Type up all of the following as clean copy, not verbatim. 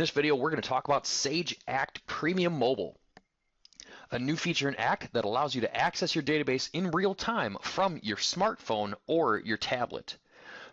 this video, we're going to talk about Sage Act Premium Mobile, a new feature in Act that allows you to access your database in real time from your smartphone or your tablet.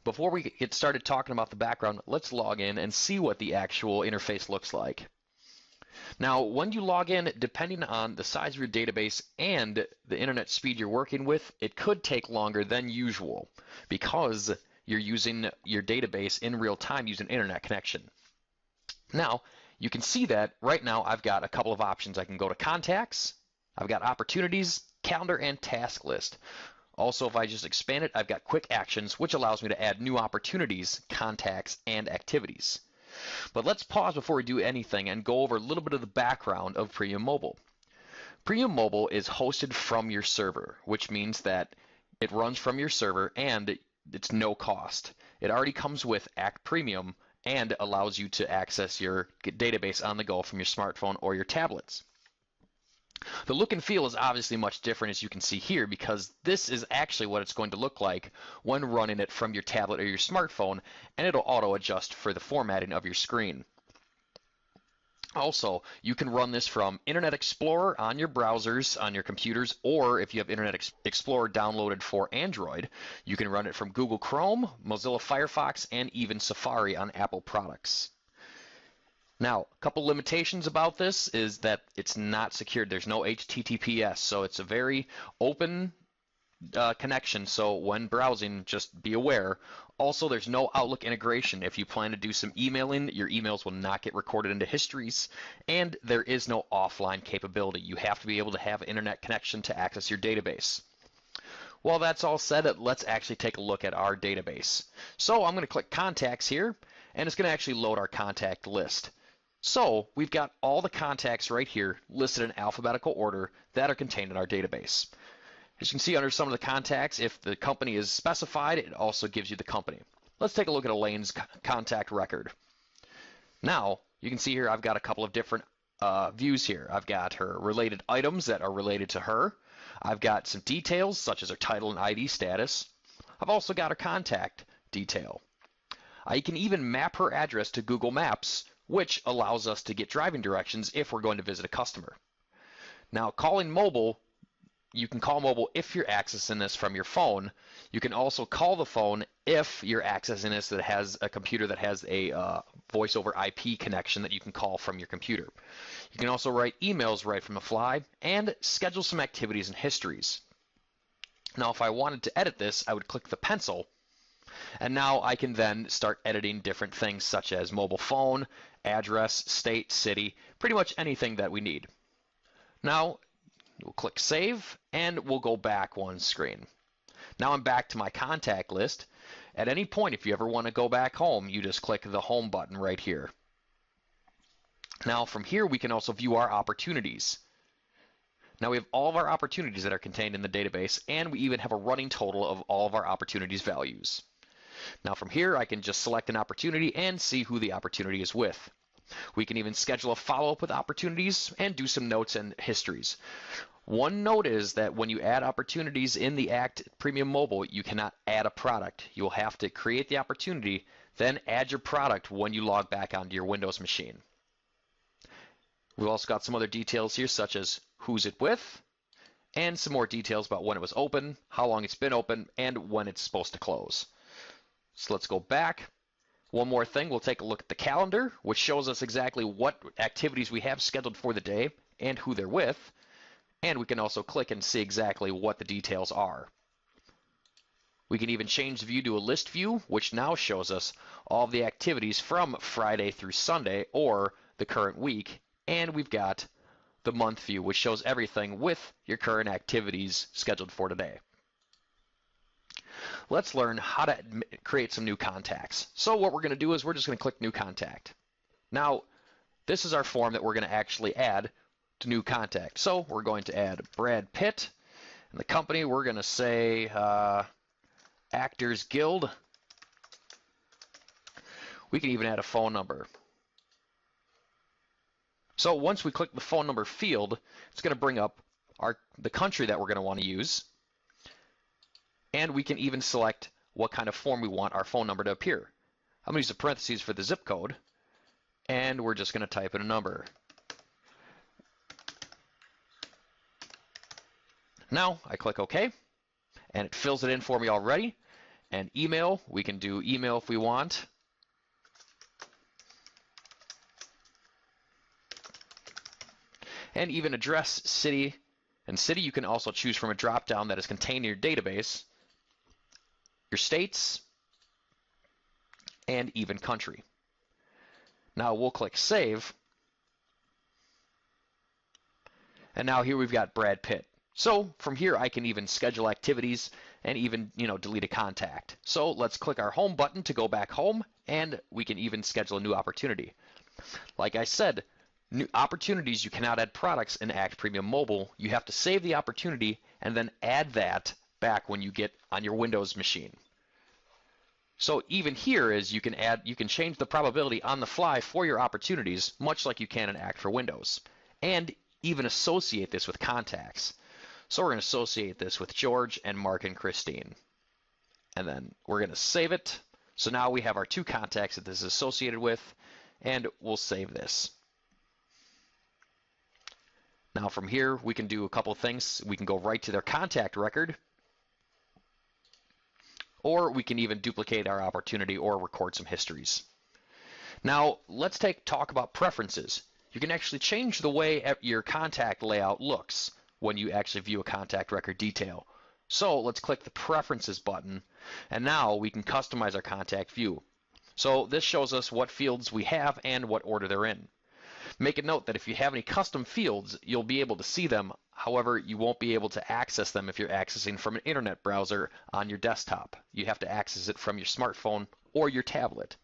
Before we get started talking about the background, let's log in and see what the actual interface looks like. Now, when you log in, depending on the size of your database and the internet speed you're working with, it could take longer than usual because you're using your database in real time using internet connection. Now, you can see that right now I've got a couple of options. I can go to Contacts, I've got Opportunities, Calendar, and Task List. Also, if I just expand it, I've got Quick Actions, which allows me to add new opportunities, contacts, and activities. But let's pause before we do anything and go over a little bit of the background of Premium Mobile. Premium Mobile is hosted from your server, which means that it runs from your server and it's no cost. It already comes with Act Premium and allows you to access your database on the go from your smartphone or your tablets. The look and feel is obviously much different, as you can see here, because this is actually what it's going to look like when running it from your tablet or your smartphone, and it'll auto adjust for the formatting of your screen. Also, you can run this from Internet Explorer on your browsers, on your computers, or if you have Internet Explorer downloaded for Android, you can run it from Google Chrome, Mozilla Firefox, and even Safari on Apple products. Now, a couple limitations about this is that it's not secured. There's no HTTPS, so it's a very open connection, so when browsing, just be aware. Also, there's no Outlook integration. If you plan to do some emailing, your emails will not get recorded into histories, and there is no offline capability. You have to be able to have an internet connection to access your database. Well, that's all said, let's actually take a look at our database. So I'm going to click Contacts here, and it's going to actually load our contact list. So we've got all the contacts right here listed in alphabetical order that are contained in our database. As you can see under some of the contacts, if the company is specified, it also gives you the company. Let's take a look at Elaine's contact record. Now, you can see here I've got a couple of different views here. I've got her related items that are related to her. I've got some details such as her title and ID status. I've also got her contact detail. I can even map her address to Google Maps, which allows us to get driving directions if we're going to visit a customer. Now, calling mobile, you can call mobile if you're accessing this from your phone. You can also call the phone if you're accessing this that has a computer that has a voice over IP connection that you can call from your computer. You can also write emails right from the fly and schedule some activities and histories. Now, if I wanted to edit this, I would click the pencil, and now I can then start editing different things such as mobile phone, address, state, city, pretty much anything that we need. Now, we'll click Save, and we'll go back one screen. Now I'm back to my contact list. At any point, if you ever want to go back home, you just click the Home button right here. Now from here, we can also view our opportunities. Now we have all of our opportunities that are contained in the database, and we even have a running total of all of our opportunities values. Now from here, I can just select an opportunity and see who the opportunity is with. We can even schedule a follow-up with opportunities and do some notes and histories. One note is that when you add opportunities in the Act Premium Mobile, you cannot add a product. You'll have to create the opportunity, then add your product when you log back onto your Windows machine. We've also got some other details here, such as who's it with, and some more details about when it was open, how long it's been open, and when it's supposed to close. So let's go back. One more thing, we'll take a look at the calendar, which shows us exactly what activities we have scheduled for the day and who they're with. And we can also click and see exactly what the details are. We can even change the view to a list view, which now shows us all of the activities from Friday through Sunday or the current week. And we've got the month view, which shows everything with your current activities scheduled for today. Let's learn how to create some new contacts. So what we're going to do is we're just going to click New Contact. Now, this is our form that we're going to actually add to New Contact. So we're going to add Brad Pitt, and the company we're going to say Actors Guild. We can even add a phone number. So once we click the phone number field, it's going to bring up the country that we're going to want to use. And we can even select what kind of form we want our phone number to appear. I'm going to use the parentheses for the zip code. and we're just going to type in a number. Now I click OK, and it fills it in for me already. And email, we can do email if we want. And even address, city, and city you can also choose from a drop-down that is contained in your database, your states, and even country. Now we'll click Save. And now here we've got Brad Pitt. So from here I can even schedule activities and even, delete a contact. So let's click our home button to go back home, and we can even schedule a new opportunity. Like I said, new opportunities, you cannot add products in Act Premium Mobile. You have to save the opportunity and then add that back when you get on your Windows machine. So even here is you can change the probability on the fly for your opportunities, much like you can in Act for Windows, and even associate this with contacts. So we're going to associate this with George and Mark and Christine. And then we're going to save it. So now we have our two contacts that this is associated with, and we'll save this. Now from here, we can do a couple things. We can go right to their contact record, or we can even duplicate our opportunity or record some histories. Now let's talk about preferences. You can actually change the way your contact layout looks when you actually view a contact record detail. So let's click the Preferences button, and now we can customize our contact view. So this shows us what fields we have and what order they're in. Make a note that if you have any custom fields, you'll be able to see them. However, you won't be able to access them if you're accessing from an internet browser on your desktop. You have to access it from your smartphone or your tablet.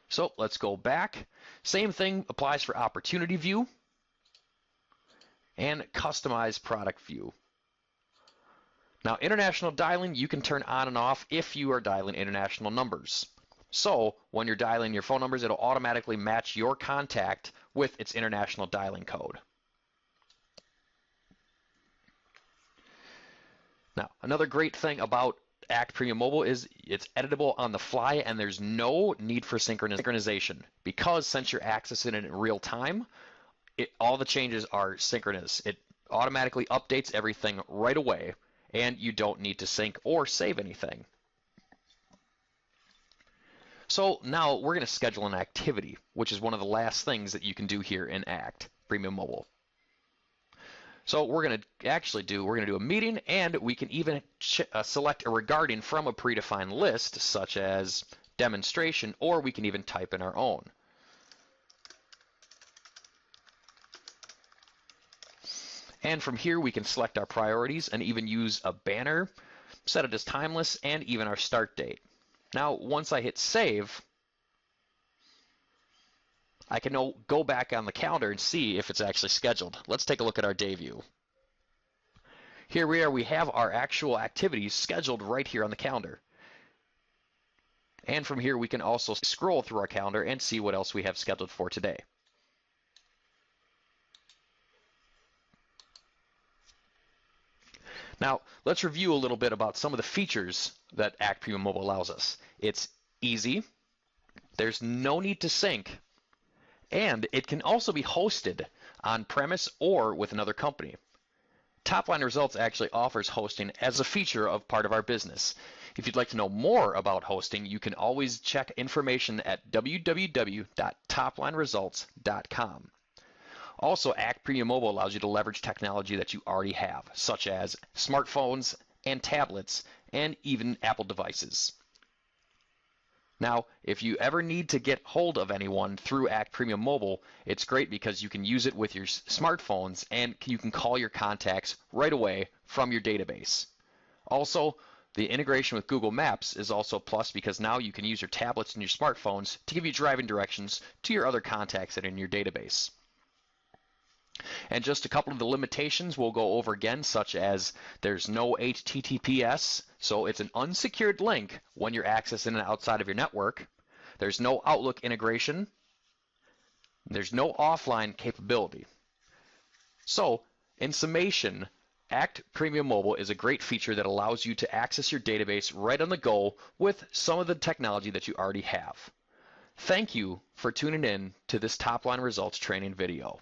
So let's go back. Same thing applies for Opportunity View and Customize Product View. Now, international dialing, you can turn on and off if you are dialing international numbers. So when you're dialing your phone numbers, it'll automatically match your contact with its international dialing code. Now, another great thing about Act Premium Mobile is it's editable on the fly, and there's no need for synchronization, because since you're accessing it in real time, all the changes are synchronous. It automatically updates everything right away, and you don't need to sync or save anything. So now we're going to schedule an activity, which is one of the last things that you can do here in Act Premium Mobile. So we're going to do a meeting, and we can even select a regarding from a predefined list, such as demonstration, or we can even type in our own. And from here we can select our priorities and even use a banner, set it as timeless, and even our start date. Now once I hit save, I can go back on the calendar and see if it's actually scheduled. Let's take a look at our day view. Here we have our actual activities scheduled right here on the calendar. And from here we can also scroll through our calendar and see what else we have scheduled for today. Now, let's review a little bit about some of the features that Act Premium Mobile allows us. It's easy, there's no need to sync, and it can also be hosted on-premise or with another company. Topline Results actually offers hosting as a feature of part of our business. If you'd like to know more about hosting, you can always check information at www.toplineresults.com. Also, Act Premium Mobile allows you to leverage technology that you already have, such as smartphones and tablets, and even Apple devices. Now, if you ever need to get hold of anyone through Act Premium Mobile, it's great because you can use it with your smartphones, and you can call your contacts right away from your database. Also, the integration with Google Maps is also a plus because now you can use your tablets and your smartphones to give you driving directions to your other contacts that are in your database. And just a couple of the limitations we'll go over again, such as there's no HTTPS, so it's an unsecured link when you're accessing it outside of your network. There's no Outlook integration. There's no offline capability. So, in summation, Act Premium Mobile is a great feature that allows you to access your database right on the go with some of the technology that you already have. Thank you for tuning in to this top line results training video.